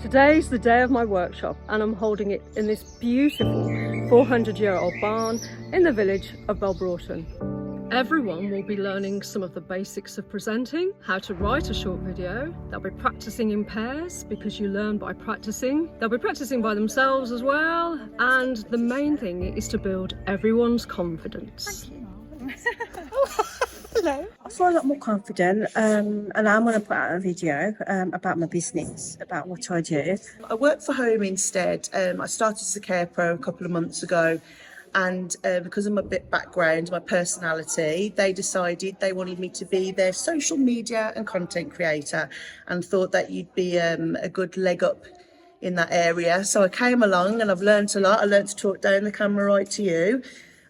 Today's the day of my workshop and I'm holding it in this beautiful 400-year-old barn in the village of Belbroughton. Everyone will be learning some of the basics of presenting, how to write a short video. They'll be practicing in pairs because you learn by practicing. They'll be practicing by themselves as well. And the main thing is to build everyone's confidence. Thank you. Hello. I feel a lot more confident and I'm going to put out a video about my business, about what I do. I work for home instead. I started as a care pro a couple of months ago. And because of my background, my personality, they decided they wanted me to be their social media and content creator and thought that you'd be a good leg up in that area. So I came along and I've learnt a lot. I learnt to talk down the camera right to you.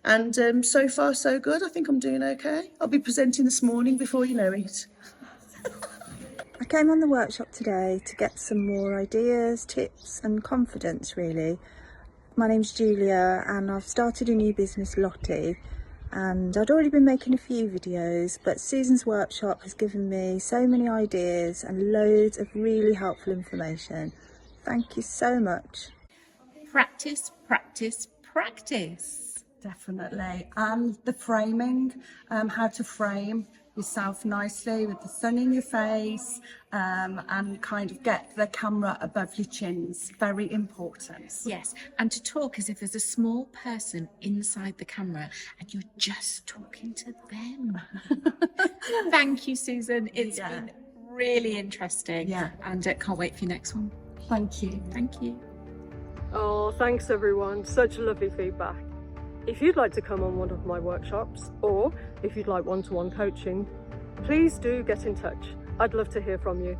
And so far, so good. I think I'm doing okay. I'll be presenting this morning before you know it. I came on the workshop today to get some more ideas, tips and confidence really. My name's Julia and I've started a new business, Lottie, and I'd already been making a few videos, but Susan's workshop has given me so many ideas and loads of really helpful information. Thank you so much. Practice, practice, practice. Definitely. And the framing, how to frame yourself nicely with the sun in your face and kind of get the camera above your chins. Very important. Yes, and to talk as if there's a small person inside the camera and you're just talking to them. Thank you, Susan. It's been really interesting. Yeah. And can't wait for your next one. Thank you. Thank you. Oh, thanks everyone. Such lovely feedback. If you'd like to come on one of my workshops or if you'd like one-to-one coaching, please do get in touch. I'd love to hear from you.